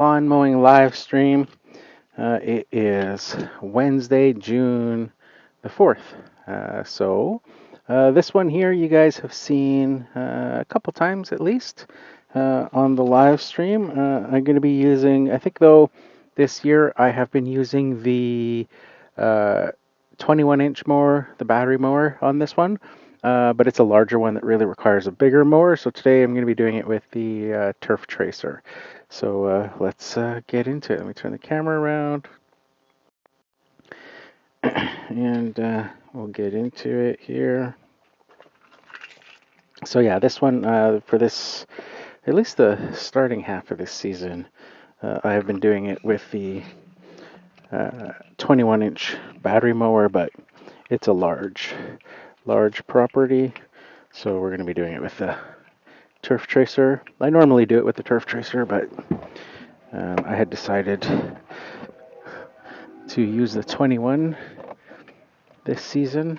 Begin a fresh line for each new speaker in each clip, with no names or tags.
Lawn mowing live stream. It is Wednesday, June the 4th. This one here you guys have seen a couple times at least on the live stream. I'm going to be using, I think though, this year I have been using the 21-inch mower, the battery mower on this one. But it's a larger one that really requires a bigger mower. So today I'm going to be doing it with the turf tracer. So let's get into it. Let me turn the camera around and we'll get into it here. So yeah, this one for this, at least the starting half of this season, I have been doing it with the 21-inch battery mower, but it's a large property. So we're going to be doing it with the turf tracer. I normally do it with the turf tracer, but I had decided to use the 21 this season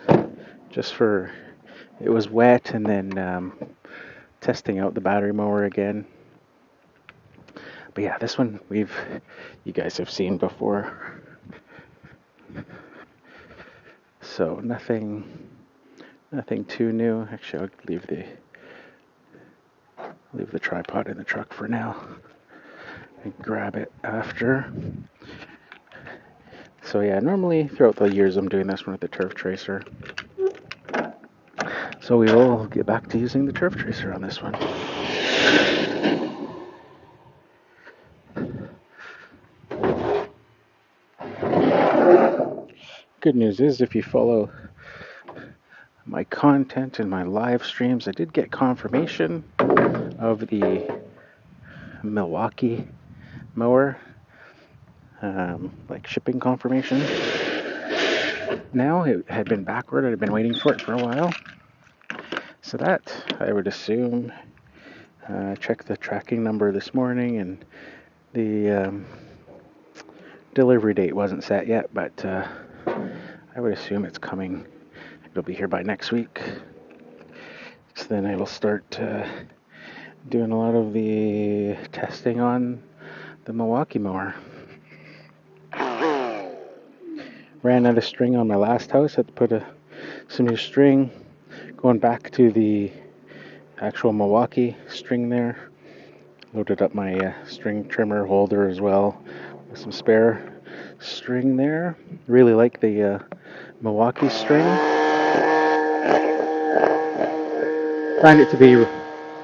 just for, it was wet, and then testing out the battery mower again. But yeah, this one you guys have seen before. So nothing too new. Actually, I'll leave the tripod in the truck for now and grab it after. So yeah, normally throughout the years I'm doing this one with the turf tracer. So we will get back to using the turf tracer on this one. Good news is, if you follow my content and my live streams, I did get confirmation of the Milwaukee mower, like shipping confirmation. Now, it had been backward. I'd been waiting for it for a while. So that, I would assume, checked the tracking number this morning, and the delivery date wasn't set yet, but I would assume it's coming. It'll be here by next week. So then I will start doing a lot of the testing on the Milwaukee mower. Ran out of string on my last house. Had to put some new string. Going back to the actual Milwaukee string there. Loaded up my string trimmer holder as well with some spare string there. Really like the Milwaukee string. Find it to be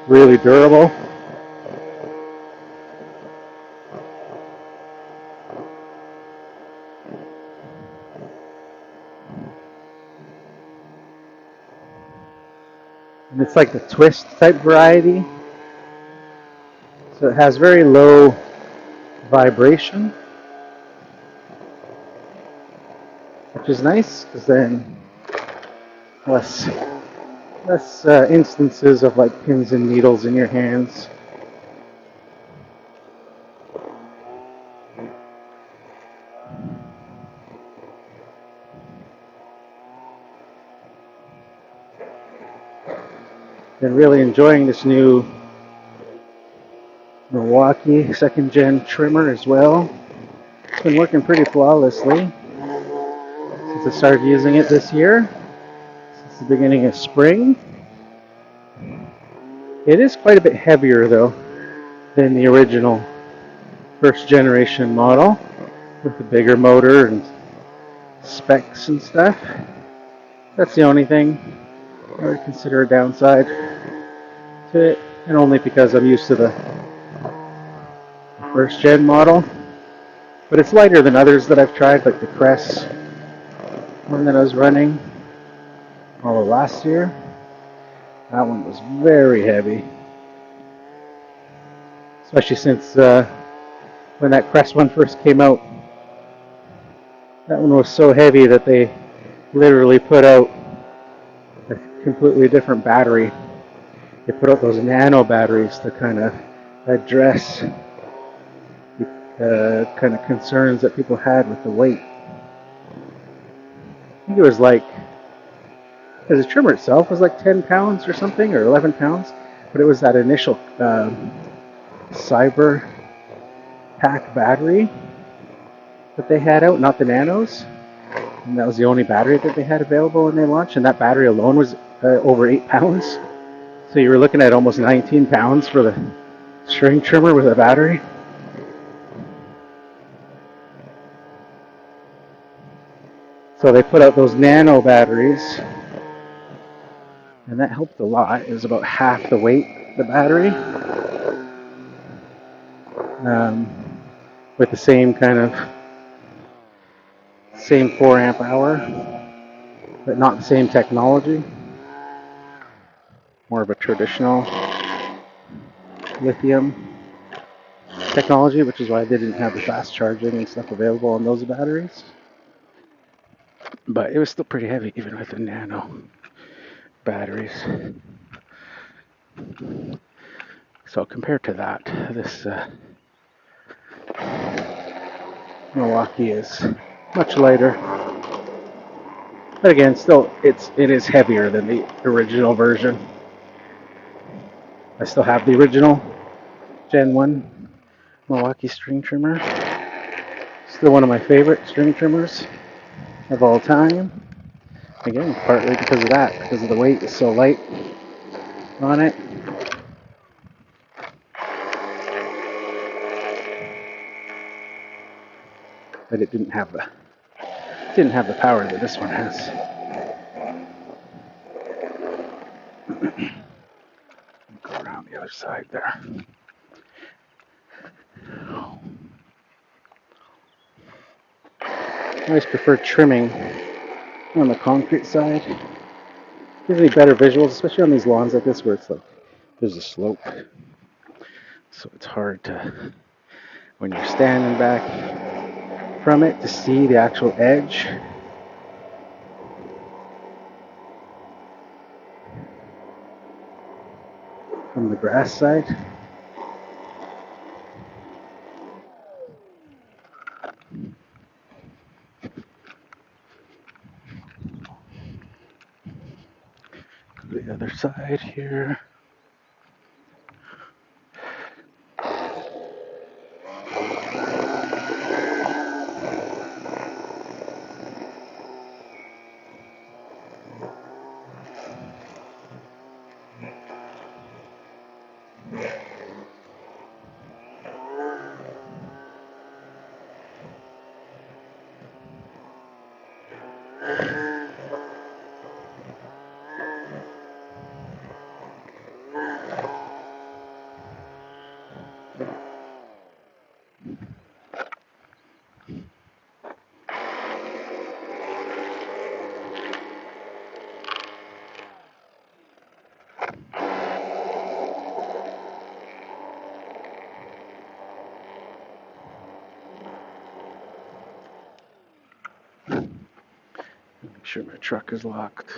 really durable. And it's like the twist type variety. So it has very low vibration, which is nice, because then less instances of like pins and needles in your hands. Been really enjoying this new Milwaukee 2nd gen trimmer as well. It's been working pretty flawlessly since I started using it this year, since the beginning of spring. It is quite a bit heavier though than the original 1st generation model, with the bigger motor and specs and stuff. That's the only thing I would consider a downside to it, and only because I'm used to the 1st gen model. But it's lighter than others that I've tried, like the Crest one that I was running all of last year. That one was very heavy, especially since when that Crest one first came out. That one was so heavy that they literally put out a completely different battery. They put out those nano batteries to kind of address the kind of concerns that people had with the weight. I think it was like, because the trimmer itself was like 10 pounds or something, or 11 pounds, but it was that initial Cyber pack battery that they had out, not the nanos. And that was the only battery that they had available when they launched. And that battery alone was over 8 pounds. So you were looking at almost 19 pounds for the string trimmer with a battery. So they put out those nano batteries, and that helped a lot. It was about half the weight, the battery, with the same kind of same 4 amp hour, but not the same technology. More of a traditional lithium technology, which is why they didn't have the fast charging and stuff available on those batteries. But it was still pretty heavy, even with the nano batteries. So compared to that, this Milwaukee is much lighter. But again, still, it is heavier than the original version. I still have the original Gen 1 Milwaukee string trimmer. Still one of my favorite string trimmers of all time. Again, partly because of that, because of the weight is so light on it. But it didn't have the power that this one has. Go around the other side there. I always prefer trimming on the concrete side. Gives me better visuals, especially on these lawns like this where it's like there's a slope. So it's hard to, when you're standing back from it, to see the actual edge. From the grass side. The other side here. Make sure my truck is locked.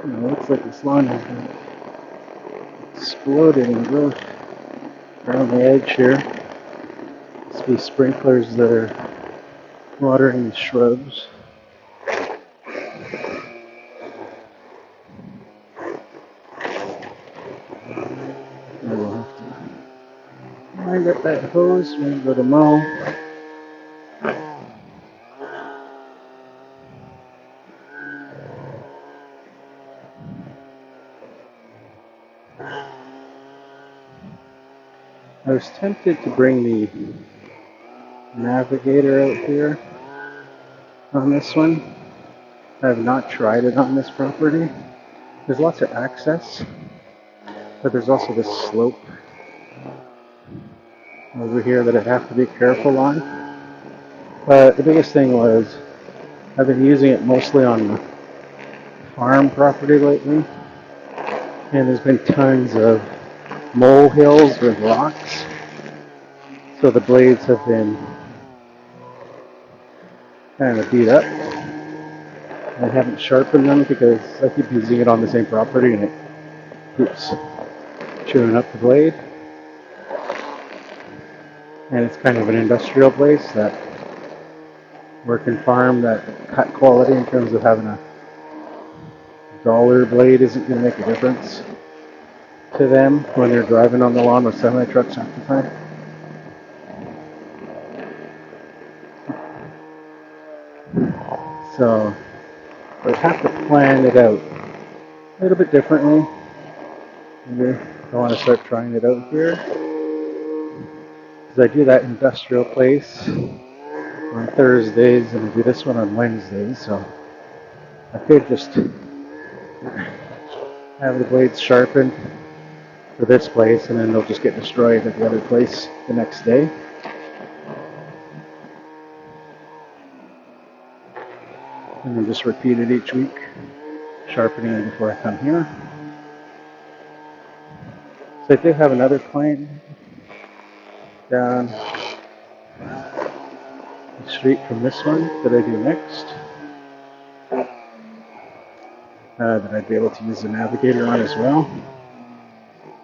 It looks like this lawn has been exploded in growth around the edge here. Must be sprinklers that are watering the shrubs. I will have to wind up that hose when I go to mow. I was tempted to bring the navigator out here on this one. I have not tried it on this property. There's lots of access, but there's also this slope over here that I have to be careful on. But the biggest thing was I've been using it mostly on the farm property lately, and there's been tons of molehills with rocks, so the blades have been kind of beat up. I haven't sharpened them because I keep using it on the same property and it keeps chewing up the blade. And it's kind of an industrial place that work and farm that cut quality in terms of having a dollar blade isn't going to make a difference to them when they're driving on the lawn with semi trucks half the time. So I have to plan it out a little bit differently. Maybe I want to start trying it out here because I do that industrial place on Thursdays and I do this one on Wednesdays. So I could just have the blades sharpened for this place and then they'll just get destroyed at the other place the next day. And then just repeat it each week, sharpening it before I come here. So I do have another client down the street from this one that I do next. That I'd be able to use the navigator on as well.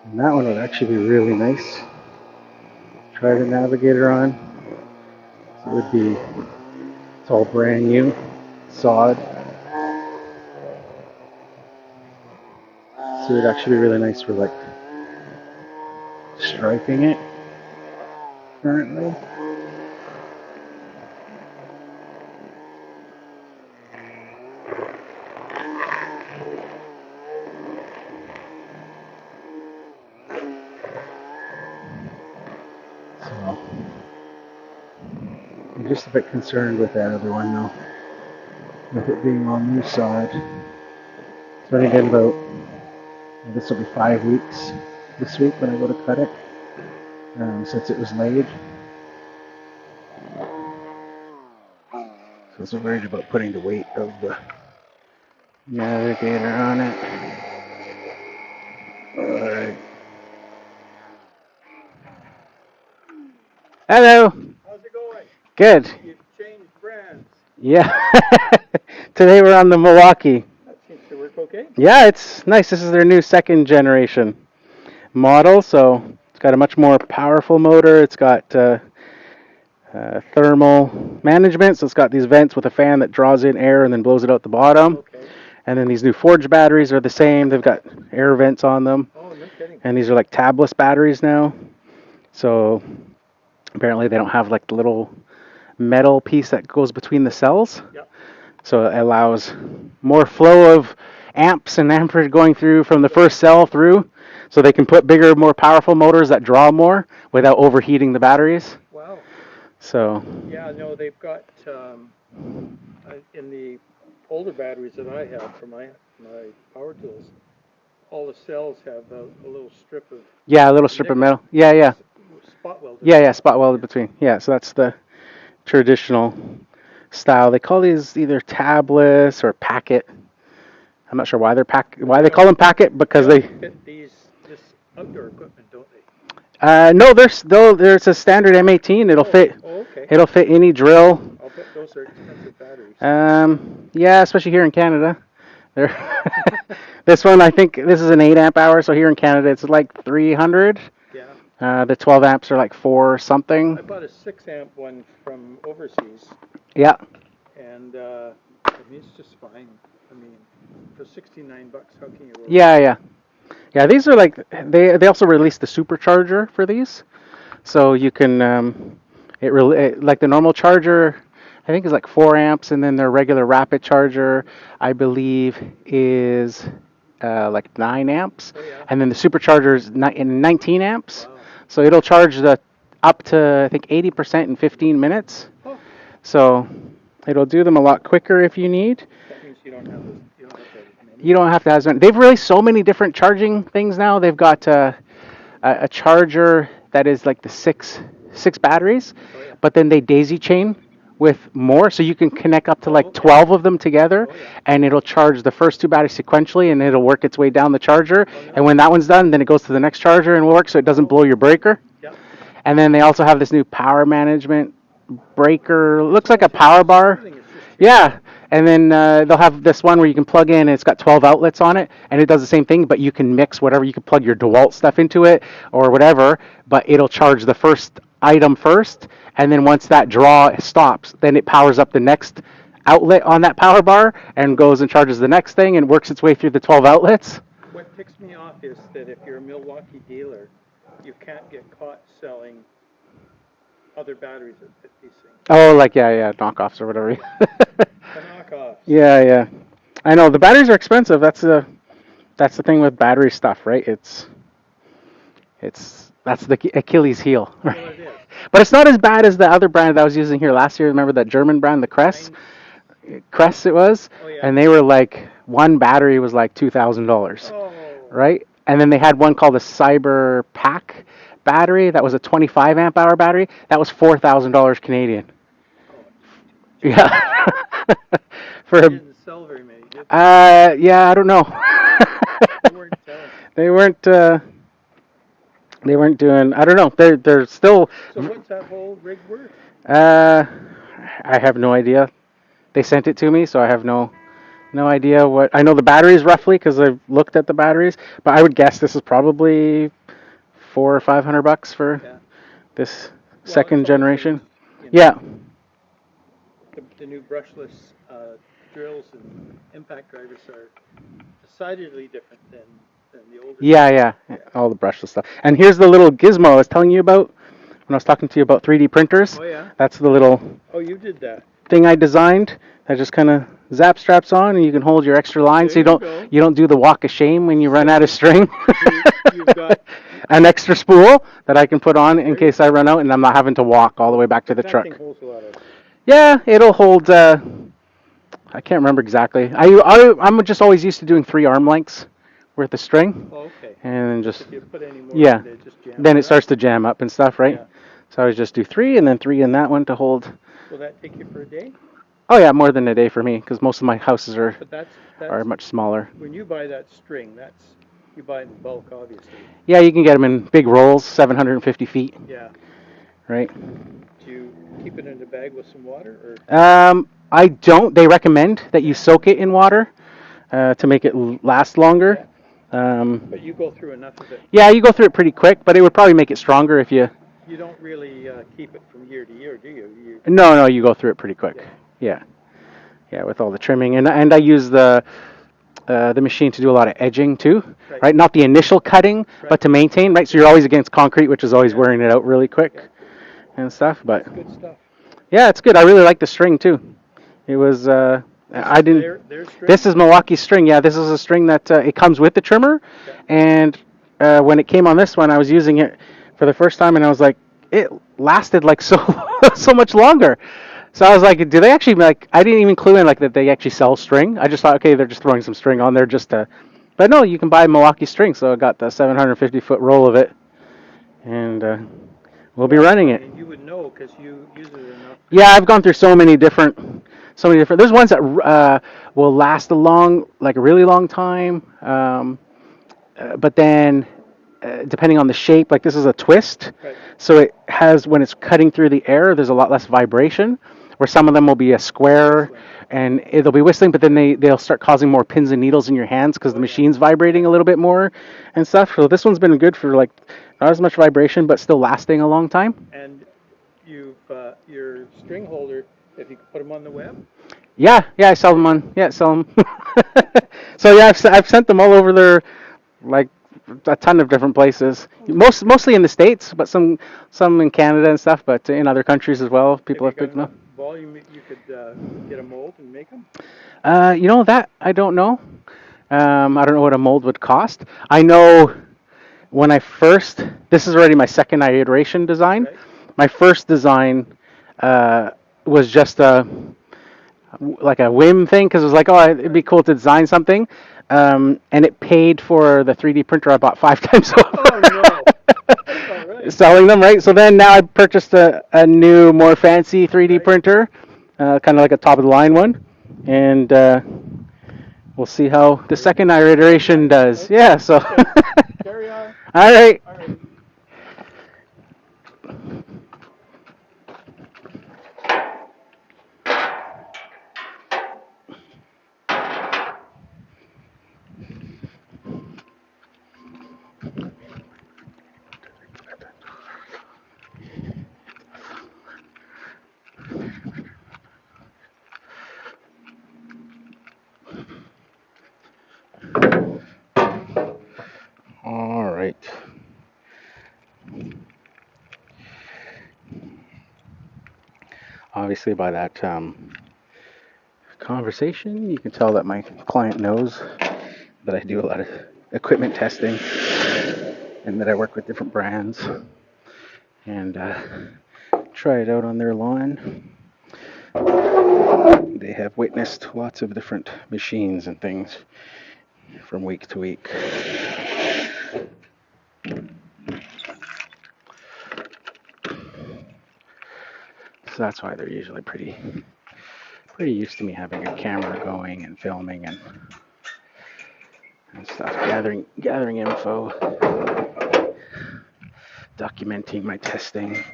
And that one would actually be really nice. Try the navigator on. So it would be, it's all brand new, sod. So it would actually be really nice for like striping it currently. So I'm just a bit concerned with that other one though, with it being all new sod. It's only been about, this will be 5 weeks this week when I go to cut it, since it was laid. So I was worried about putting the weight of the navigator on it. Alright. Hello.
How's it going?
Good.
You've changed brands.
Yeah. Today we're on the Milwaukee.
That seems to work okay.
Yeah, it's nice. This is their new second generation model, so it's got a much more powerful motor. It's got thermal management, so it's got these vents with a fan that draws in air and then blows it out the bottom.
Okay.
And then these new Forge batteries are the same. They've got air vents on them.
Oh, no kidding.
And these are like tabless batteries now. So apparently they don't have like the little metal piece that goes between the cells.
Yep.
So it allows more flow of amps and amperage going through from the first cell through. So they can put bigger, more powerful motors that draw more without overheating the batteries.
Wow.
So
Yeah, no, they've got in the older batteries that I have for my power tools, all the cells have a little strip of
yeah, a little strip of metal. Yeah.
spot welded.
Yeah, spot welded between. Yeah, so that's the traditional style. They call these either tabless or packet. I'm not sure why they call them packet because
They
they
fit this outdoor equipment, don't they?
no, there's a standard M18. It'll fit.
Oh, okay.
It'll fit any drill.
I'll bet those are expensive batteries.
Yeah, especially here in Canada. This one, I think this is an 8 amp hour, so here in Canada it's like 300.
Yeah.
The 12 amps are like 4 something.
I bought a 6 amp one from overseas.
Yeah.
And it's just fine. I mean, for $69, how can you roll?
Yeah, these are like they also released the supercharger for these, so you can like the normal charger, I think is like 4 amps, and then their regular rapid charger, I believe, is like 9 amps,
Oh, yeah.
and then the supercharger is 19 amps,
Wow.
so it'll charge the up to I think 80% in 15 minutes.
Oh.
So it'll do them a lot quicker if you need.
That means you don't have to have many.
You don't have to have as many. They've released so many different charging things now. They've got a charger that is like the 6 6 batteries,
Oh, yeah.
but then they daisy chain with more, so you can connect up to like
Okay.
12 of them together,
Oh, yeah.
and it'll charge the first 2 batteries sequentially, and it'll work its way down the charger.
Oh, no.
And when that one's done, then it goes to the next charger and works, so it doesn't blow your breaker.
Yeah.
And then they also have this new power management breaker. Looks like a
Sounds
power bar.
soothing. It's just
Yeah. And then they'll have this one where you can plug in, and it's got 12 outlets on it, and it does the same thing, but you can mix whatever. You can plug your DeWalt stuff into it or whatever, but it'll charge the first item first, and then once that draw stops, then it powers up the next outlet on that power bar and goes and charges the next thing and works its way through the 12 outlets.
What ticks me off is that if you're a Milwaukee dealer, you can't get caught selling other batteries that fit these things.
Oh, like yeah, knockoffs or whatever.
The knockoffs.
Yeah. I know the batteries are expensive. That's the thing with battery stuff, right? That's the Achilles heel,
Well,
right?
it is.
But it's not as bad as the other brand that I was using here last year. Remember that German brand, the Crest it was,
Oh, yeah.
and they were like one battery was like $2,000,
Oh.
right? And then they had one called the Cyber Pack battery that was a 25 amp hour battery. That was $4,000 Canadian. Yeah. For
They
a,
didn't sell very many, did they?
yeah, I don't know.
They weren't selling.
They weren't. They weren't doing. I don't know. They're still.
So what's that whole rig worth?
I have no idea. They sent it to me, so I have no idea what. I know the batteries roughly because I've looked at the batteries, but I would guess this is probably $400 or $500 for
Yeah.
this
Well,
second
it's all
generation.
changed, you know.
Yeah.
The new brushless drills and impact drivers are decidedly different than the older.
Yeah. All the brushless stuff. And here's the little gizmo I was telling you about when I was talking to you about 3D printers.
Oh, yeah.
That's the little
Oh, you did that.
thing I designed that just kind of zap straps on, and you can hold your extra line,
There
so
go.
you don't do the walk of shame when you run out of string.
You've got
An extra spool that I can put on in
There
case
you
I run out, and I'm not having to walk all the way back to the
that
truck.
thing holds a lot of.
Yeah, it'll hold. I can't remember exactly. I'm just always used to doing 3 arm lengths worth of string,
Oh, okay.
and then just
If you put any more,
yeah.
in, it just jams
Then it
up.
starts to jam up and stuff, right?
Yeah.
So I always just do 3, and then 3 in that one to hold.
Will that take you for a day?
Oh yeah, more than a day for me, because most of my houses are
But that's
much smaller.
when you buy that string. You buy it in bulk, obviously.
Yeah, you can get them in big rolls, 750 feet,
Yeah.
right?
Do you keep it in a bag with some water, or?
I don't. They recommend that you soak it in water to make it last longer.
But you go through enough of it.
Yeah, you go through it pretty quick, but it would probably make it stronger if you.
You don't really keep it from year to year, do you?
No, you go through it pretty quick. Yeah, with all the trimming, and I use the machine to do a lot of edging too, right? Not the initial cutting, but to maintain, right? So you're always against concrete, which is always wearing it out really quick and stuff. But
That's good stuff.
yeah, it's good. I really like the string too. It was. I didn't.
Their string?
This is Milwaukee string. Yeah, this is a string that it comes with the trimmer, and when it came on this one, I was using it for the first time, and I was like, it lasted like so so much longer. So I was like, do they actually I didn't even clue in that they actually sell string. I just thought, okay, they're just throwing some string on there just to. But no, you can buy Milwaukee string. So I got the 750-foot roll of it, and we'll be running it.
And you would know because you use it enough.
Yeah, I've gone through so many different. There's ones that will last a really long time. But then, depending on the shape, like this is a twist,
Right.
so it has when it's cutting through the air, there's a lot less vibration. Where some of them will be a square, and it'll be whistling, but then they'll start causing more pins and needles in your hands because the machine's vibrating a little bit more and stuff. So this one's been good for not as much vibration, but still lasting a long time.
And your string holder, if you could put them on the web.
Yeah, I sell them on. Yeah, sell them. So yeah, I've sent them all over there, like a ton of different places. Mostly in the States, but some in Canada and stuff. But in other countries as well, people have picked them up.
Volume, you could get a mold and make them.
That I don't know. I don't know what a mold would cost. I know when this is already my second iteration design.
Right.
My first design was just a whim thing because it was like, oh, it'd be cool to design something, and it paid for the 3D printer I bought 5 times over.
Oh no! That's all right. Right.
selling them, right? So then now I purchased a new, more fancy 3D
Right.
printer, kind of like a top of the line one, and we'll see how the second iteration does.
Okay.
Yeah. So.
Okay. Carry on.
All right.
All right.
All right. Obviously, by that conversation, you can tell that my client knows that I do a lot of equipment testing and that I work with different brands and try it out on their lawn. They have witnessed lots of different machines and things from week to week. So that's why they're usually pretty used to me having a camera going and filming and stuff, gathering info, documenting my testing.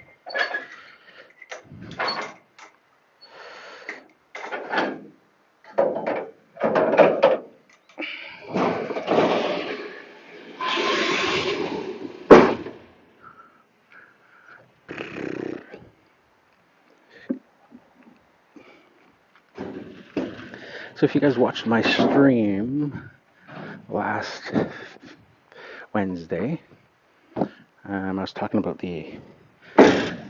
So if you guys watched my stream last Wednesday, I was talking about the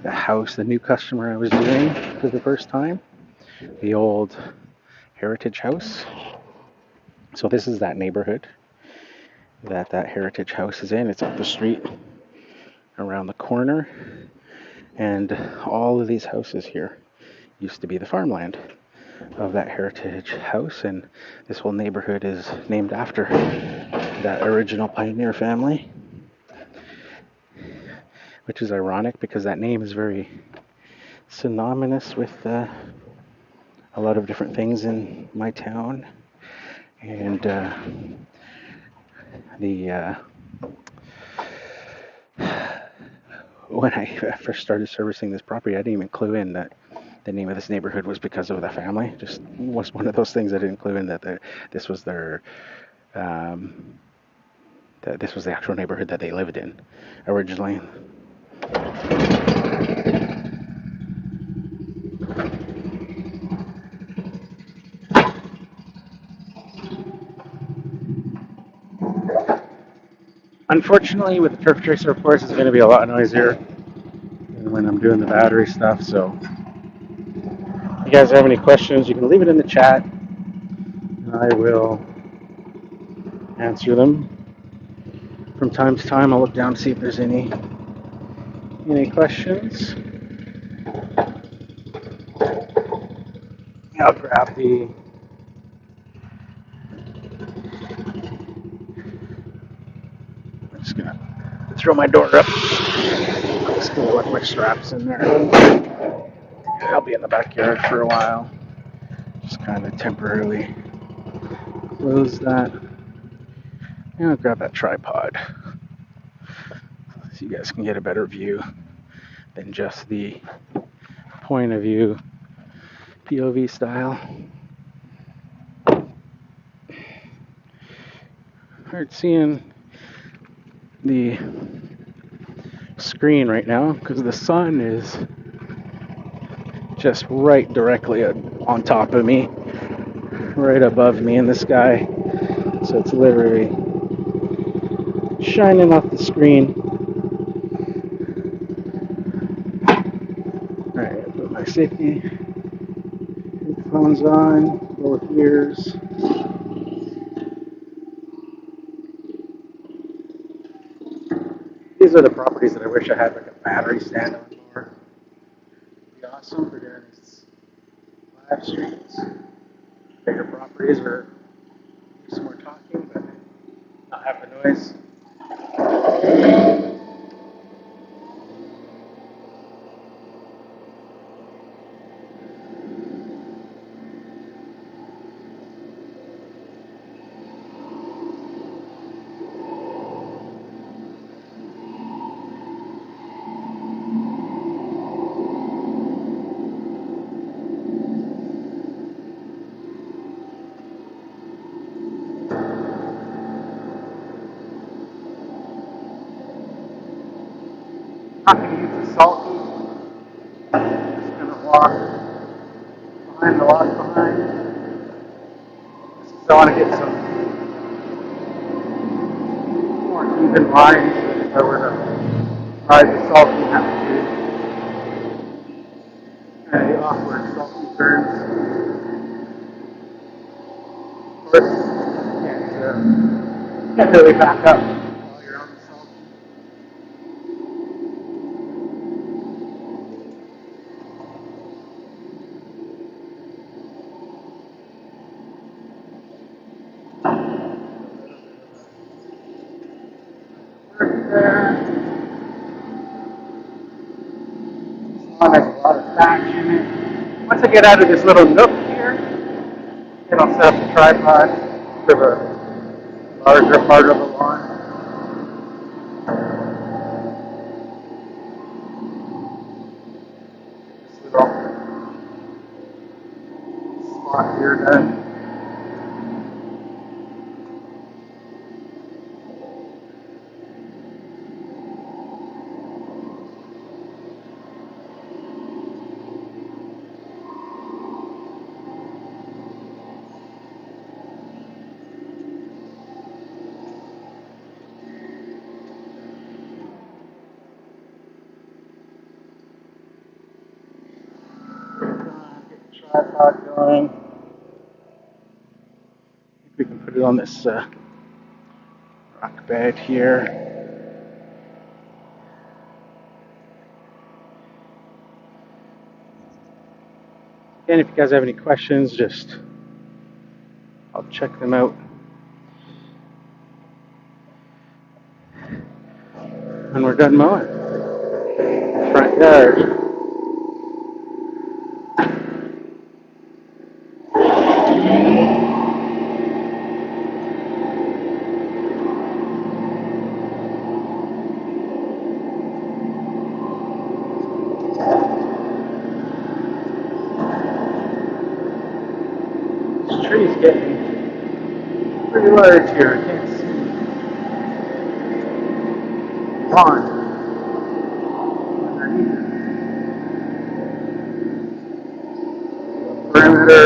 house, the new customer I was doing for the first time, the old heritage house. So this is that neighborhood that heritage house is in. It's up the street, around the corner, and all of these houses here used to be the farmland of that heritage house, and this whole neighborhood is named after that original pioneer family, which is ironic because that name is very synonymous with a lot of different things in my town. And the when I first started servicing this property, I didn't even clue in that the name of this neighborhood was because of the family. Just was one of those things I didn't clue in that this was their um, that this was the actual neighborhood that they lived in originally. Unfortunately, with the turf tracer, of course, it's going to be a lot noisier when I'm doing the battery stuff. So, if you guys have any questions, you can leave it in the chat, and I will answer them. From time to time, I'll look down to see if there's any questions. I'll grab the. I'm just gonna throw my door up. I'm just gonna let my straps in there. I'll be in the backyard for a while. Just kind of temporarily close that. And I'll grab that tripod so you guys can get a better view than just the point of view POV style. Hard seeing the screen right now because the sun is just right directly on top of me, right above me in the sky. So it's literally shining off the screen. Alright, put my safety headphones on, both ears. These are the properties that I wish I had like a battery stand on for. It'd be awesome for doing these live streams. Bigger properties where do some more talking, but not have the noise. needs a sulky. I'm just gonna walk behind the walk behind. Just 'cause I want to get some more even lines than if I were to ride the sulky and have to do kind of the awkward sulky turns. Of course, can't really back up while you're on the sulky. Right there. Oh, there's a lot of traction in it. Once I get out of this little nook here, then I'll set up the tripod for the larger part of the lawn. This little spot here done. Get the tripod going. We can put it on this rock bed here. And if you guys have any questions, just I'll check them out when we're done mowing. Front yard. This tree's getting pretty large here. I can't see the lawn underneath the perimeter.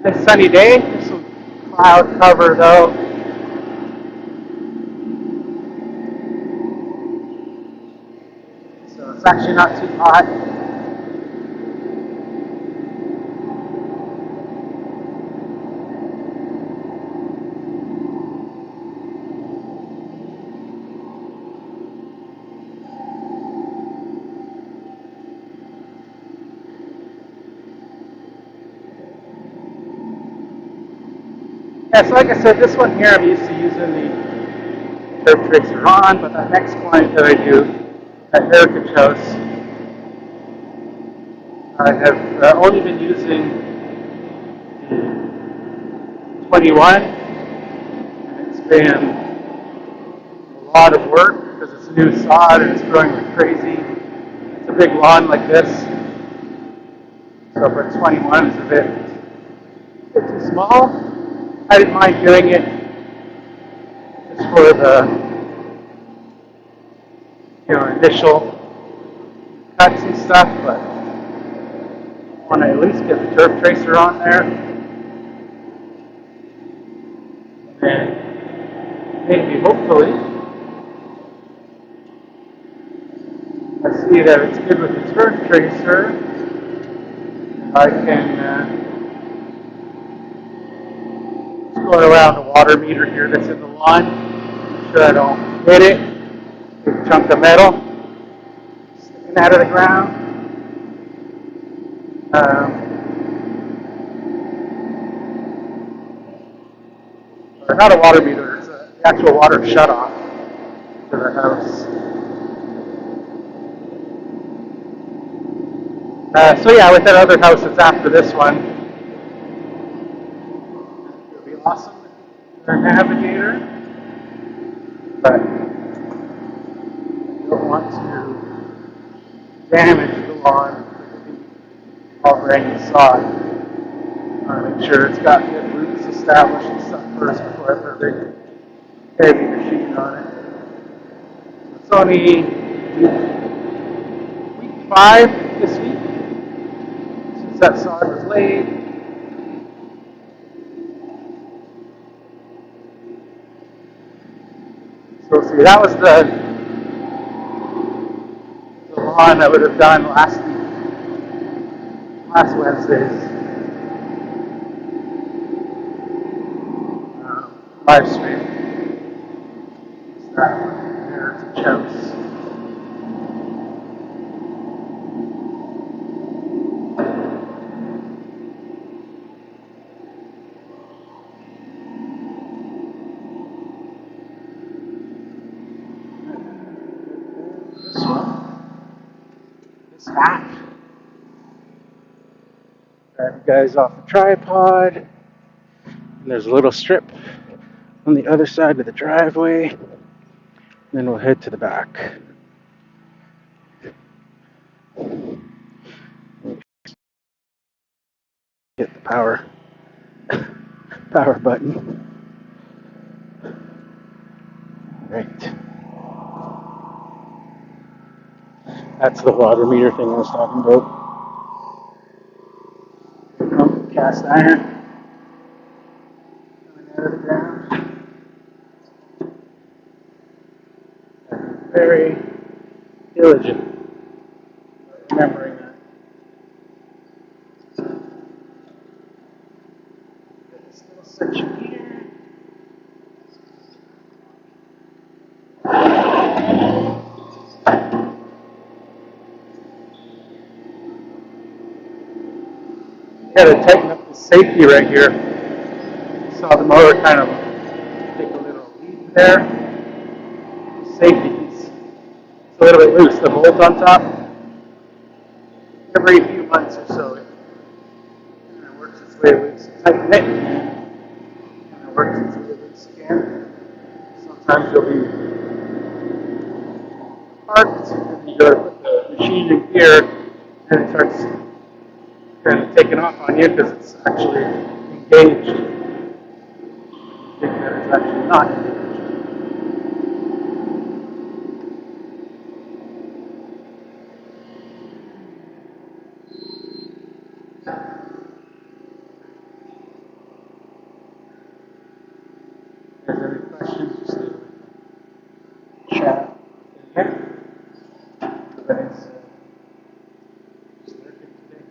Nice sunny day. There's some cloud cover though. So it's actually not too hot. Yeah, so like I said, this one here I'm used to using the turf tracer on, but that next client that I do at Heritage House, I have only been using the 21, and it's been a lot of work because it's a new sod and it's growing like crazy. It's a big lawn like this, so for 21 it's a bit too small. I didn't mind doing it just for the initial cuts and stuff, but I want to at least get the turf tracer on there, and maybe hopefully I see that it's good with the turf tracer. I can just going around the water meter here that's in the lawn. Make sure I don't hit it. Big chunk of metal sticking out of the ground. Or not a water meter, it's an actual water shutoff to the house. So yeah, with that other house that's after this one, it'll be awesome with our navigator, but I don't want to damage the lawn with the all brand new sod. I want to make sure it's got good roots established and stuff first before I put a big heavy machine on it. So it's only week 5 this week since that sod was laid. So see, that was the lawn I would have done last Wednesday's live stream. It's that one there to Chouse. This one, this hat. Grab you guys off the tripod. And there's a little strip on the other side of the driveway. Then we'll head to the back. Hit the power button. Right. That's the water meter thing I was talking about. Cast iron coming out of the ground. Very diligent remembering that. This little section here. Got to tighten up the safety right here. Saw the motor kind of take a little lead there. The safety is a little bit loose. The bolt on top. Every few months or so, it kind of works its way loose. Tighten it, and it works its way loose again. Sometimes you'll be parked, and you go to put the machine in gear, and it starts kind of taking off on you because it's actually engaged. You think that it's actually not engaged. If there's any questions, just leave them in the chat in here. Everybody's just lurking today.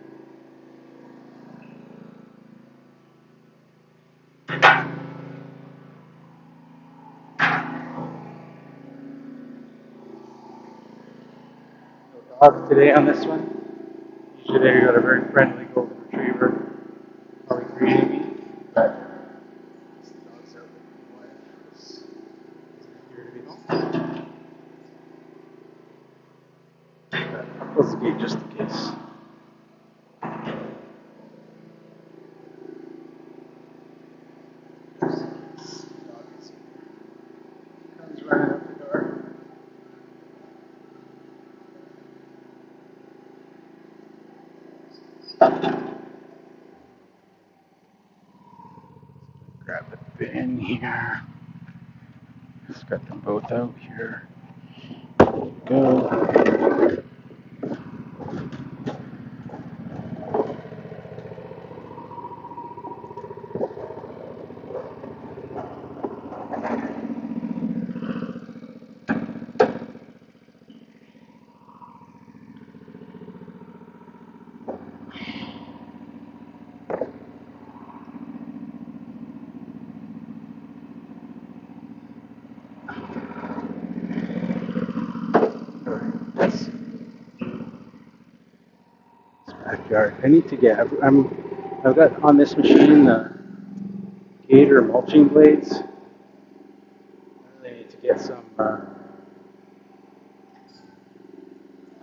No dog today on this one. Usually they got a very friendly golden retriever, probably greeting me, but this dog's out with my wife. This isn't here to be home. But close the gate just in case. This dog is comes running out the door. Grab the bin here. Just got them both out here. There we go. backyard. I need to get. I've got on this machine the Gator mulching blades. I really need to get some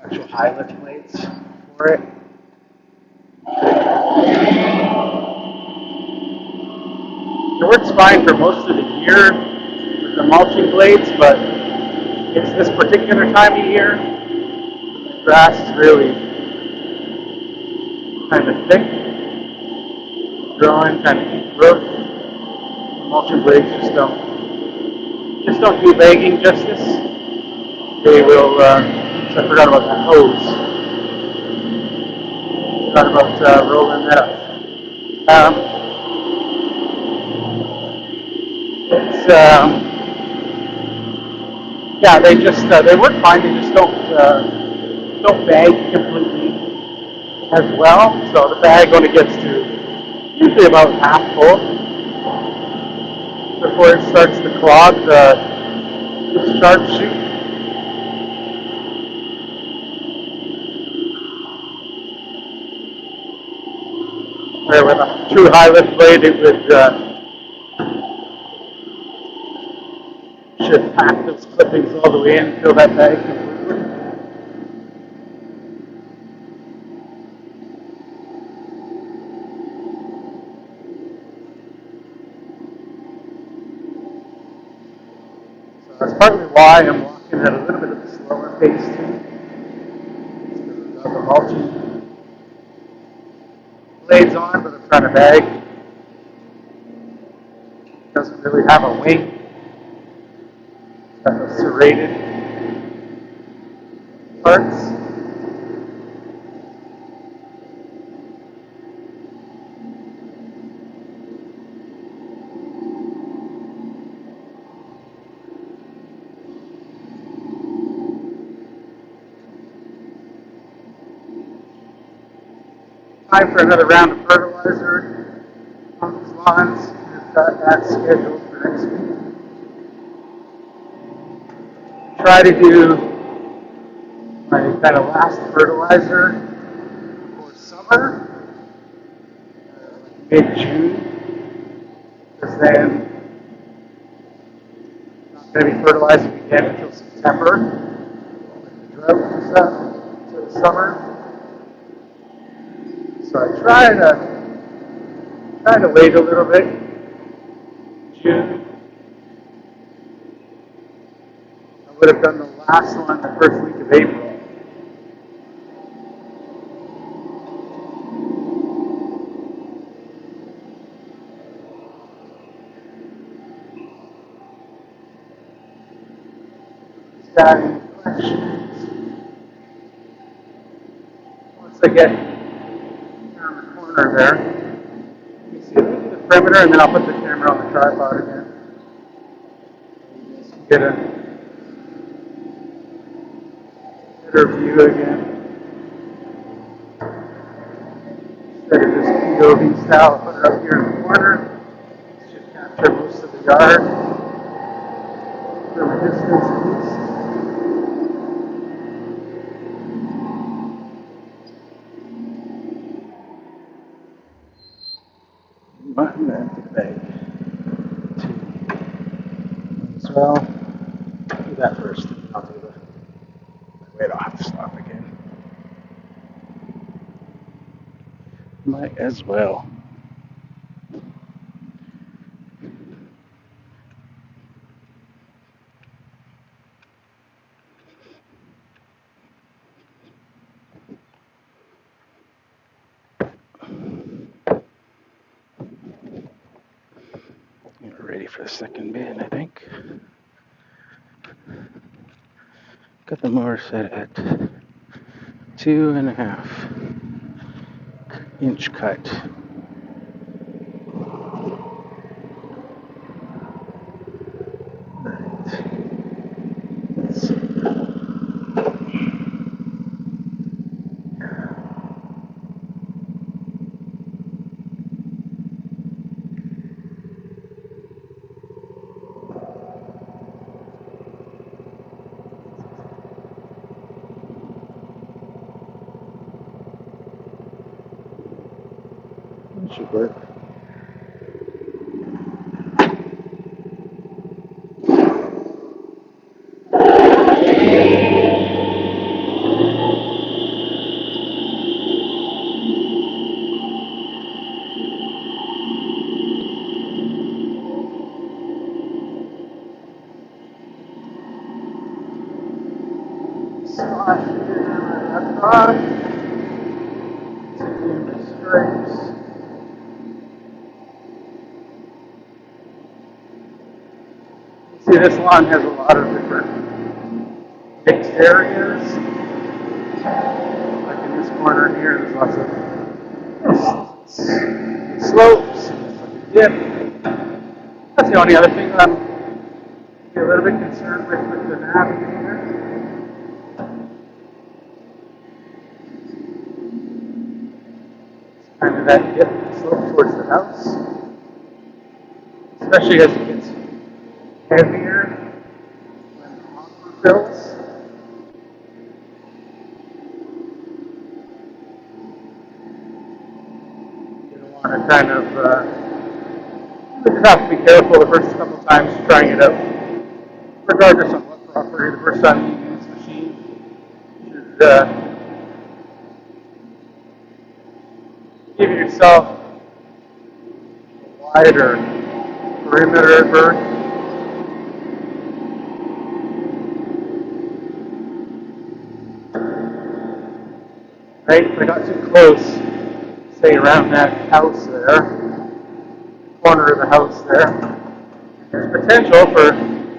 actual high lift blades for it. It works fine for most of the year with the mulching blades, but it's this particular time of year. The grass is really kind of thick, growing, kind of deep growth. The mulching blades just don't do bagging justice. They will. Oops, I forgot about that hose. Forgot about rolling that up. It's yeah, they work fine. They just don't bag completely as well. So the bag only gets to usually about half full before it starts to clog the start chute. Where with a true high lift blade, it would should pack those clippings all the way in, fill that bag completely. So that's partly why I'm walking at a little bit of a slower pace too. It's because I've got the mulching blades on, but I'm trying to bag. It doesn't really have a wing. It's got those serrated parts. Time for another round of fertilizer on these lawns. We've got that scheduled for next week. Try to do my kind of last fertilizer before summer, mid-June, because then I'm not going to be fertilizing again until September, when the drought comes up to the summer. So I try to wait a little bit. June, I would have done the last one the first week of April. Got any questions? Once I get around the corner there, you see the perimeter, and then I'll put the camera on the tripod again. Get a better view again. Instead of this POV style, I'll put it up here in the corner. It should capture most of the yard from a distance at least. Button and to the bag. As well, do that first, and I'll do the. Wait, I'll have to stop again. Might as well. We're ready for the second bin, I think. Got the mower set at 2.5-inch cut. Let's see. Should work. Slot here, left on. Continue the stripes. See, this lawn has a lot of different mixed areas. Like in this corner here, there's lots of slopes, like a dip. That's the only other thing I'm a little bit concerned with the navigator. It's kind of that dip slope towards the house, especially as it gets heavier when the hopper fills. You don't want to kind of, you just have to be careful the first couple times trying it out. Regardless of what property, the first time you use this machine, you should give yourself a wider perimeter at birth. Right? If I got too close, say around that house there, corner of the house there, there's potential for,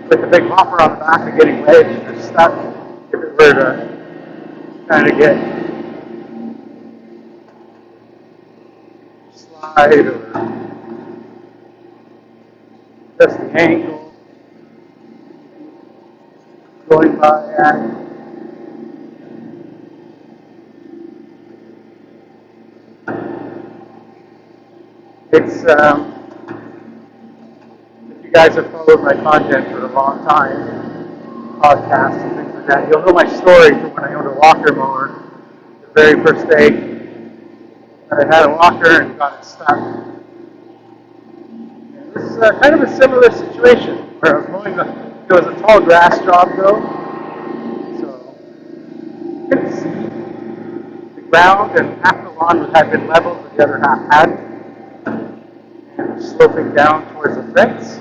with the big hopper on the back, of getting wedged or stuck if it were to kind of get slide or just the angle going by at. It's, if you guys have followed my content for a long time, podcasts and things like that, you'll know my story from when I owned a walker mower. The very first day that I had a walker and got it stuck. And this is kind of a similar situation where I was mowing it was a tall grass job though, so you couldn't see the ground, and half the lawn had been leveled, but the other half hadn't, and it was sloping down towards the fence.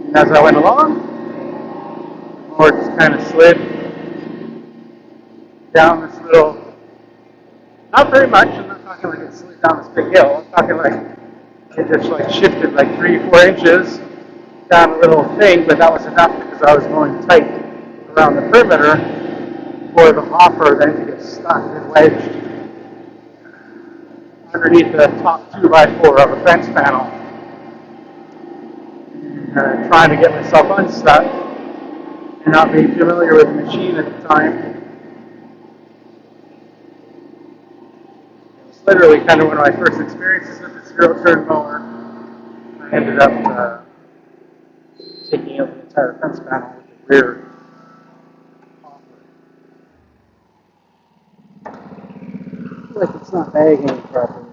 And as I went along, the mower just kind of slid down this little, not very much, I'm not talking like it slid down this big hill, I'm talking like it just like shifted like 3-4 inches down a little thing, but that was enough because I was going tight around the perimeter for the hopper then to get stuck and wedged underneath the top 2x4 of a fence panel. Trying to get myself unstuck and not being familiar with the machine at the time. It was literally kind of one of my first experiences with the zero-turn mower. I ended up taking out the entire fence panel with the rear hopper. I feel like it's not bagging properly.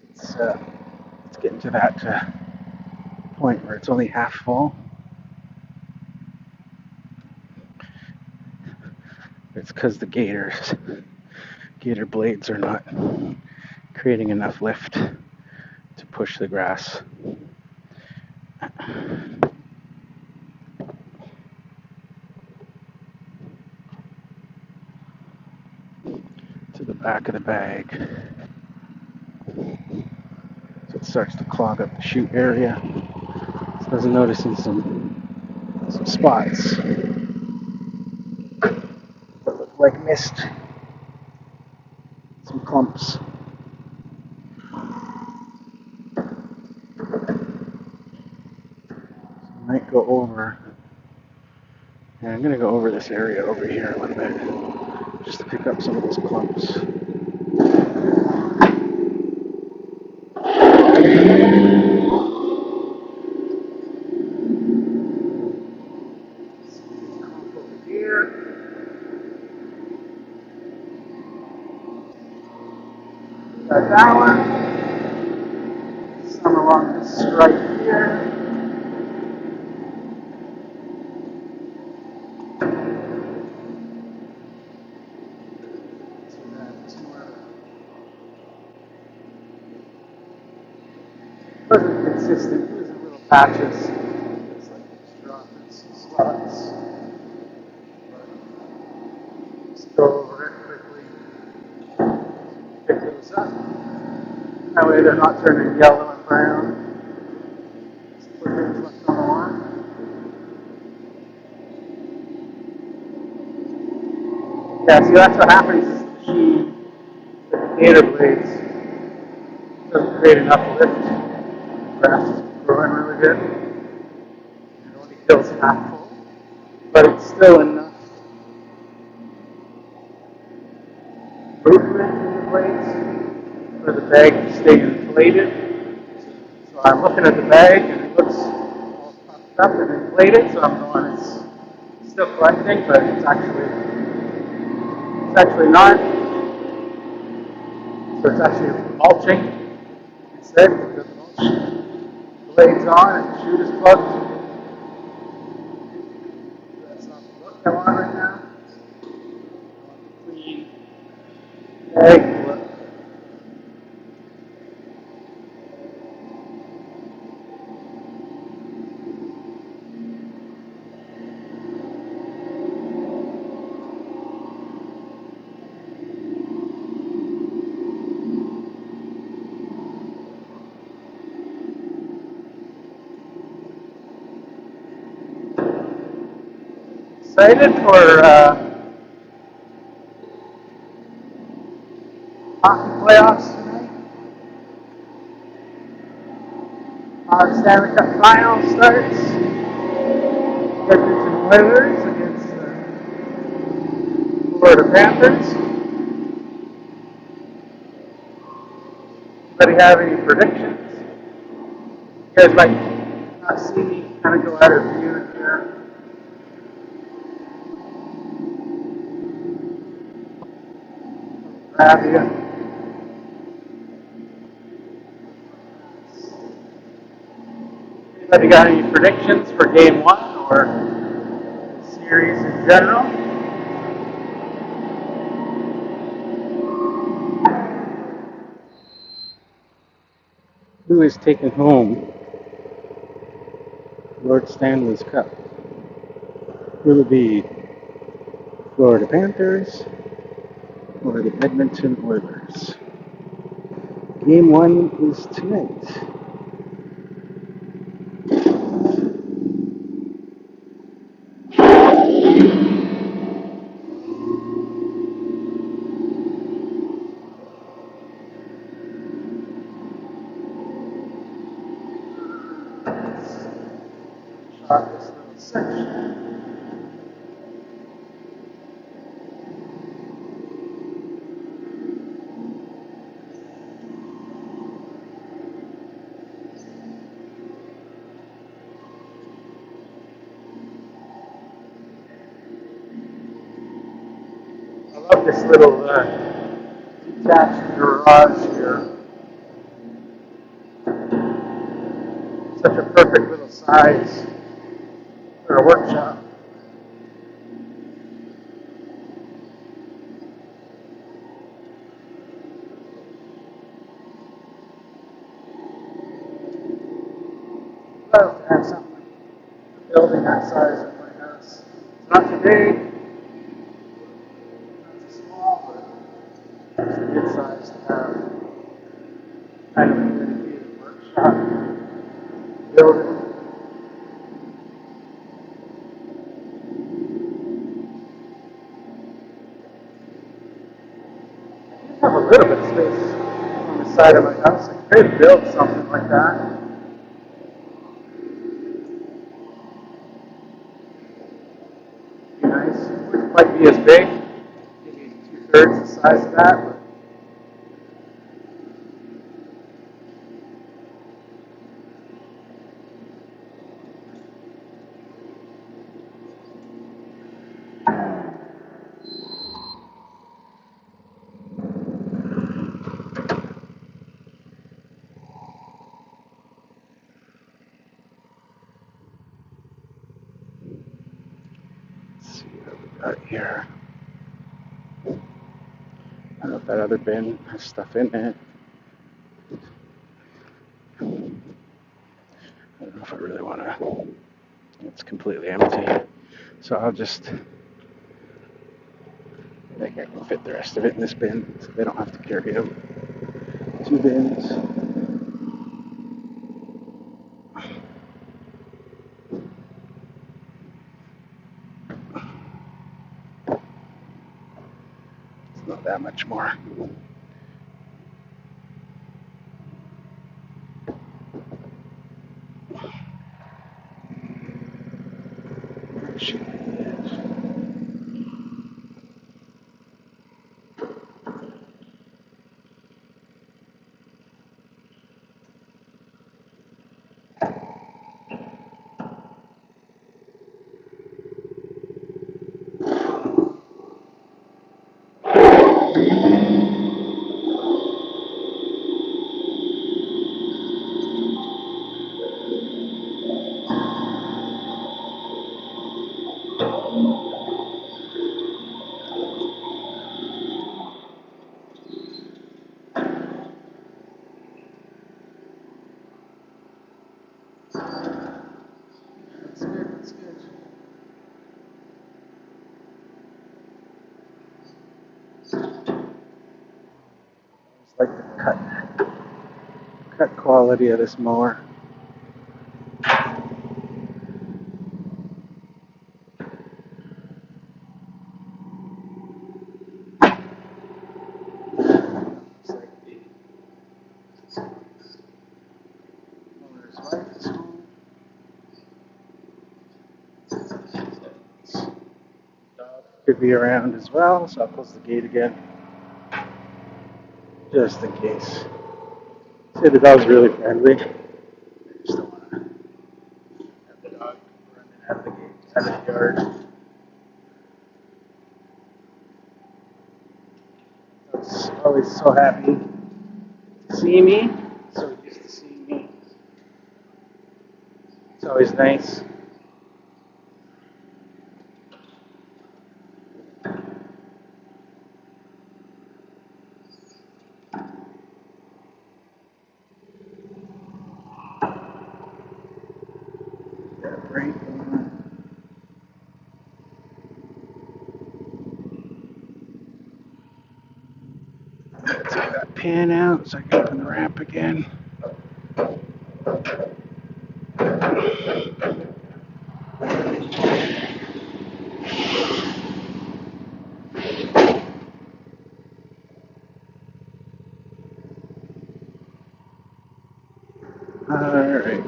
It's getting to that point where it's only half full. It's because the gator blades are not creating enough lift to push the grass. To the back of the bag. So it starts to clog up the chute area. So I was noticing some spots that look like mist. Some clumps. So I might go over, and I'm going to go over this area over here a little bit, just to pick up some of those clumps.
that one. Some along this stripe here. Wasn't consistent. It was in little patches. It's like just dropping some spots. Just go over it quickly. Pick those up. That way they're not turning yellow and brown. Just put things left on the line. Yeah, see that's what happens is the machine, the gator blades, doesn't create enough lift. The grass is growing really good. It only fills half full. But it's still enough movement in the blades for the bag to stay inflated. So I'm looking at the bag and it looks all puffed up and inflated, so I'm going, it's still collecting, but it's actually not. So it's actually mulching instead. The mulch blades on and the chute is plugged. That's not the look I want right now. I want the clean bag look. Excited for hockey playoffs tonight. Stanley Cup final starts. Edmonton Oilers against the Florida Panthers. Anybody have any predictions? You guys might not see me kind of go out of view in here. Grab you. Anybody got any predictions for game one or the series in general? Who is taking home Lord Stanley's Cup? Will it be Florida Panthers or the Edmonton Oilers? Game one is tonight. Shot this little section. I love this little detached garage here. Such a perfect little size for a workshop. I'd love to have something, a building that size at my house. It's not too big, not too small, but it's a good size to have kind of a dedicated workshop building. I have a little bit of space on the side of my house. I could build something like that. Be nice. It wouldn't quite be as big, maybe 2/3 the size of that, but
Got here. I don't know if that other bin has stuff in it. I don't know if I really want to. It's completely empty. So I'll just, I think I can fit the rest of it in this bin so they don't have to carry out 2 bins. It's not that much more. That's good. It's like the cut quality of this mower. It's like the owner's wife is home. Dog could be around as well, so I'll close the gate again, just in case. See, the dog's really friendly. I just don't want to have the dog running out of the gate, out of the yard. He's always so happy to see me, so used to seeing me. It's always nice. Got a break on. Take that pin out so I can open the wrap again. Alright.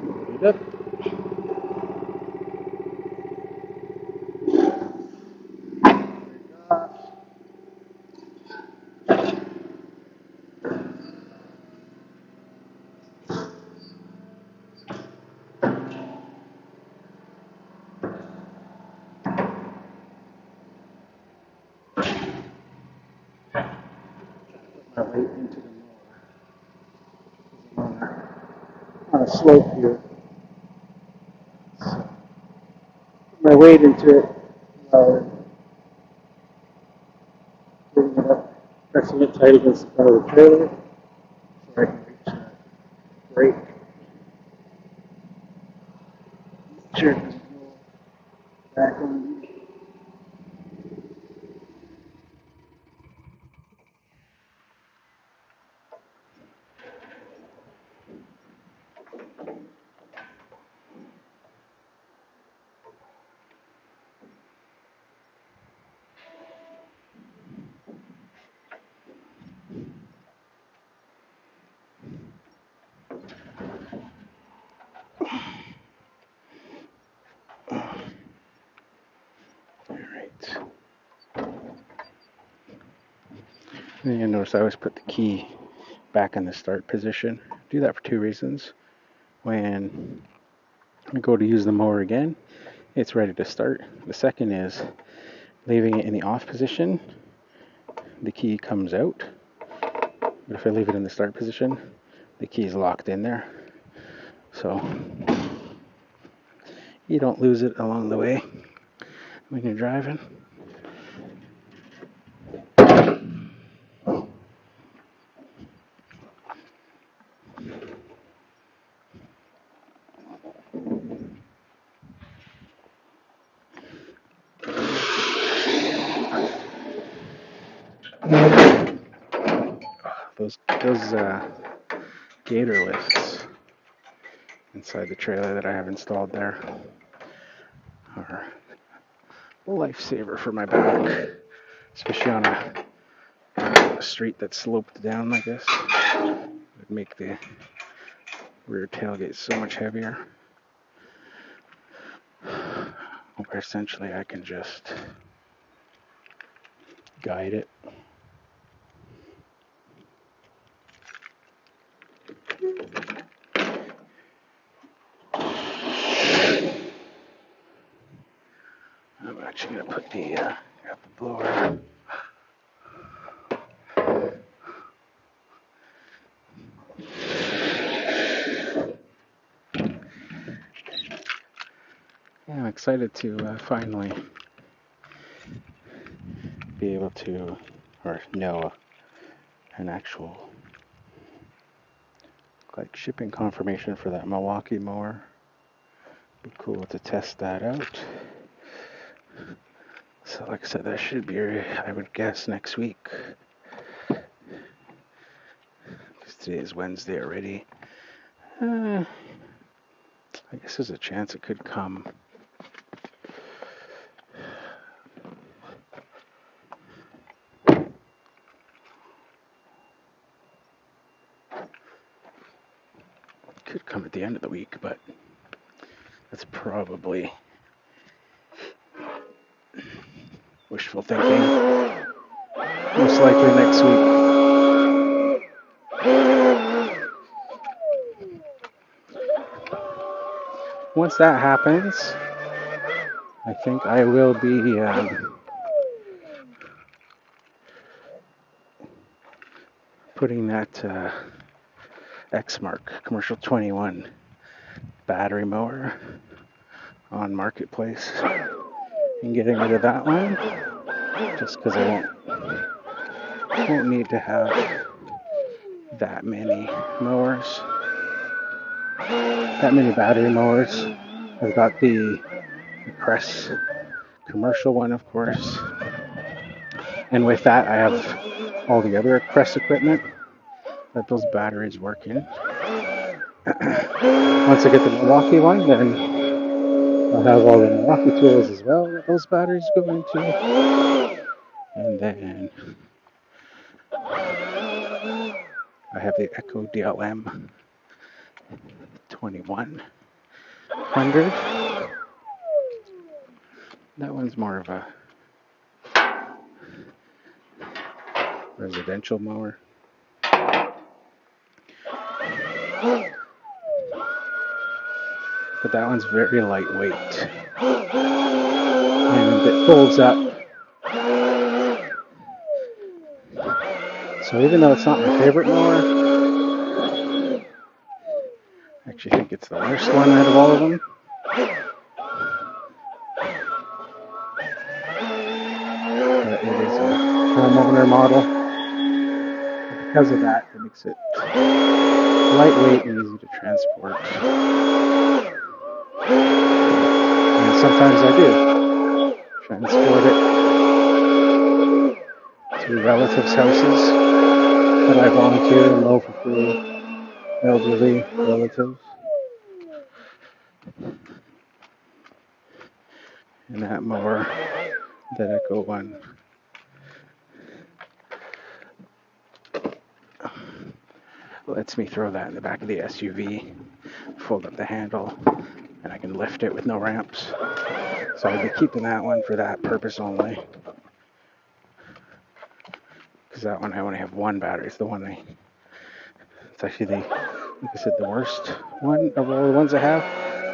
Load it up. My weight into the mower. On a slope here. So put my weight into it while getting it up, pressing it tight against the front of the trailer so I can reach that brake. Sure it doesn't roll back on me. Alright. And you notice I always put the key back in the start position. Do that for 2 reasons. When I go to use the mower again, it's ready to start. The second is leaving it in the off position, the key comes out. But if I leave it in the start position, the key's locked in there, so you don't lose it along the way when you're driving. Those gator lifts inside the trailer that I have installed there are a lifesaver for my back, especially on a street that's sloped down like this. It would make the rear tailgate so much heavier. Where essentially I can just guide it. I'm actually going to put the blower. Yeah, I'm excited to finally be able to, or know an actual like shipping confirmation for that Milwaukee mower. Be cool to test that out. So like I said, that should be, I would guess, next week. Because today is Wednesday already. I guess there's a chance it could come. Could come at the end of the week, but that's probably wishful thinking. Most likely next week. Once that happens, I think I will be putting that X-Mark Commercial 21 battery mower on Marketplace and getting rid of that one, just because I won't need to have that many mowers, that many battery mowers. I've got the Crest commercial one, of course, and with that I have all the other Crest equipment that those batteries work in. Once I get the Milwaukee one, then I'll have all the Milwaukee tools as well that those batteries go into. And then I have the Echo DLM 2100. That one's more of a residential mower. But that one's very lightweight. And it folds up. So even though it's not my favorite mower, I actually think it's the worst one out of all of them. But it is a homeowner model. Because of that, it makes it lightweight and easy to transport. And sometimes I do transport it to relatives' houses that I volunteer and mow for free, elderly relatives. And that mower, that Echo one, lets me throw that in the back of the SUV, fold up the handle, and I can lift it with no ramps. So I'll be keeping that one for that purpose only. Because that one I only have one battery. It's the one it's actually like I said, the worst one of all the ones I have.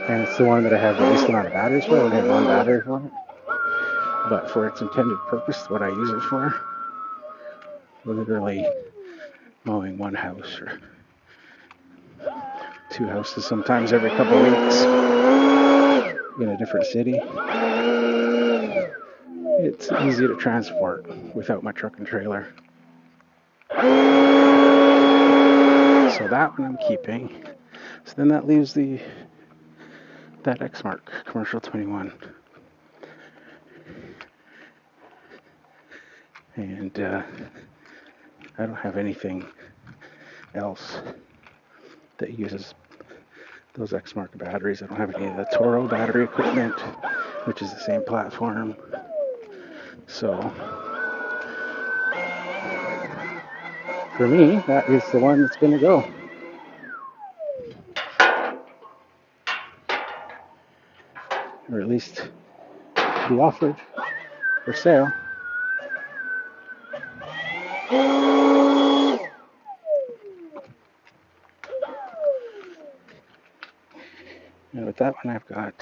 And it's the one that I have the least amount of batteries for. I only have one battery for it. But for its intended purpose, what I use it for, literally mowing one house or 2 houses sometimes every couple weeks in a different city. It's easy to transport without my truck and trailer. So that one I'm keeping. So then that leaves that Xmark Commercial 21. And I don't have anything else that uses those Xmark batteries. I don't have any of the Toro battery equipment, which is the same platform. So for me, that is the one that's going to go. Or at least be offered for sale. And with that one, I've got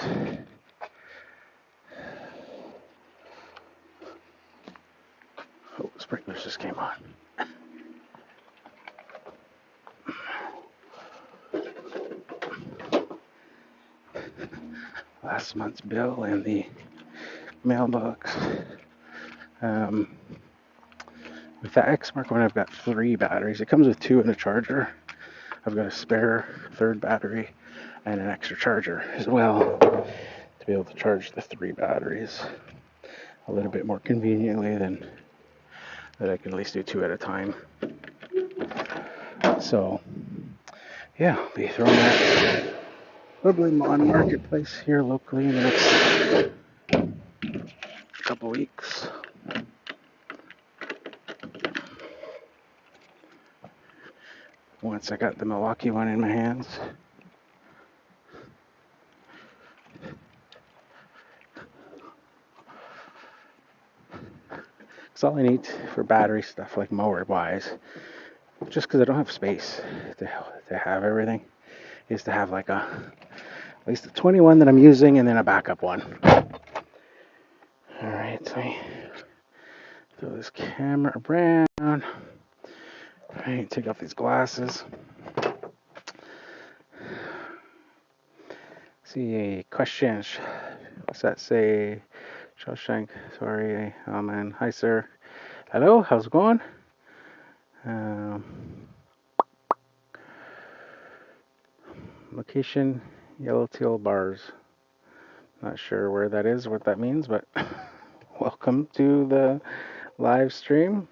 sprinklers just came on. Last month's bill in the mailbox. With the Xmark one, I've got 3 batteries. It comes with 2 and a charger. I've got a spare 3rd battery and an extra charger as well to be able to charge the 3 batteries a little bit more conveniently than that. I can at least do 2 at a time. So yeah, I'll be throwing that probably on marketplace here locally in the next couple weeks. Once I got the Milwaukee one in my hands. It's all I need for battery stuff, like mower wise, just because I don't have space to have everything, is to have like at least a 21 that I'm using and then a backup one. Alright, so I throw this camera around. Alright, take off these glasses. See, questions. What's that say? Shawshank, sorry. Oh man, hi sir. Hello, how's it going? Location, yellow teal bars. Not sure where that is, what that means, but welcome to the live stream.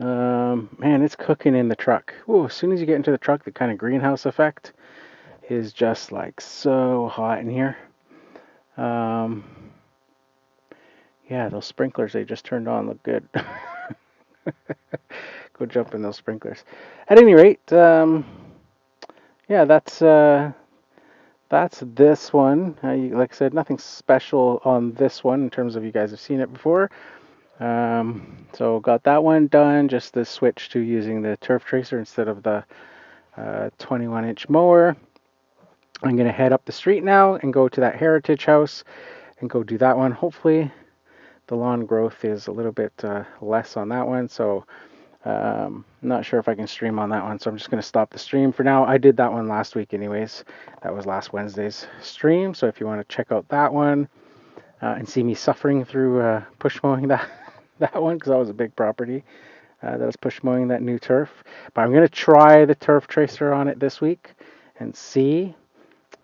Man, it's cooking in the truck. Ooh, as soon as you get into the truck, the kind of greenhouse effect is just like so hot in here. Yeah, those sprinklers they just turned on look good. Go jump in those sprinklers. At any rate, yeah, that's this one. Like I said, nothing special on this one in terms of you guys have seen it before. So got that one done. Just the switch to using the turf tracer instead of the 21-inch mower. I'm gonna head up the street now and go to that heritage house and go do that one. Hopefully the lawn growth is a little bit less on that one, so not sure if I can stream on that one, so I'm just going to stop the stream for now. I did that one last week anyways. That was last Wednesday's stream, so if you want to check out that one and see me suffering through push mowing that one, because that was a big property that I was push mowing that new turf. But I'm going to try the turf tracer on it this week and see.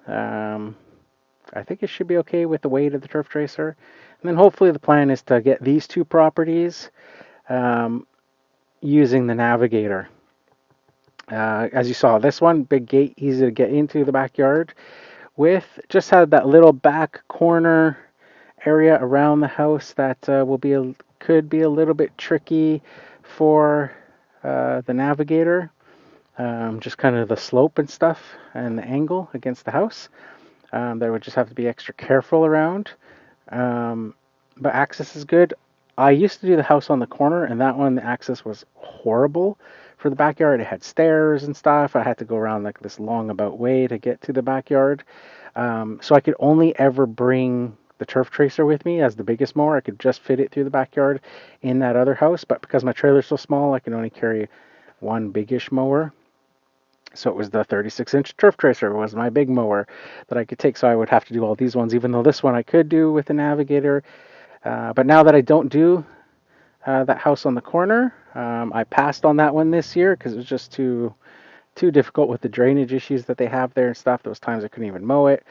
I think it should be okay with the weight of the turf tracer. And then hopefully the plan is to get these 2 properties using the navigator. As you saw, this one, big gate, easy to get into the backyard with. Just had that little back corner area around the house that could be a little bit tricky for the navigator. Just kind of the slope and stuff and the angle against the house. That would just have to be extra careful around. But access is good. I used to do the house on the corner, and that one, the access was horrible for the backyard. It had stairs and stuff. I had to go around like this long about way to get to the backyard. So I could only ever bring the turf tracer with me as the biggest mower. I could just fit it through the backyard in that other house, but because my trailer's so small, I can only carry one biggish mower. So it was the 36-inch turf tracer was my big mower that I could take. So I would have to do all these ones, even though this one I could do with the Navigator. But now that I don't do that house on the corner, I passed on that one this year because it was just too difficult with the drainage issues that they have there and stuff. There was times I couldn't even mow it.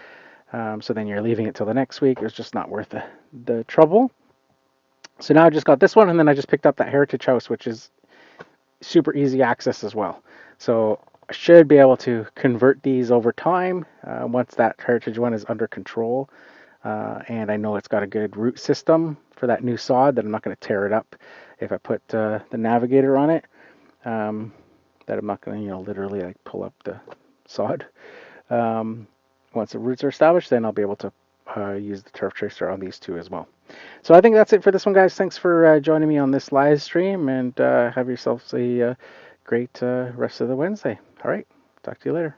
So then you're leaving it till the next week. It was just not worth the trouble. So now I just got this one, and then I just picked up that Heritage House, which is super easy access as well. So I should be able to convert these over time once that Heritage one is under control. And I know it's got a good root system for that new sod that I'm not going to tear it up if I put the Navigator on it. That I'm not going to, literally like pull up the sod. Once the roots are established, then I'll be able to use the turf tracer on these two as well. So I think that's it for this one, guys. Thanks for joining me on this live stream, and have yourselves a great rest of the Wednesday. All right, talk to you later.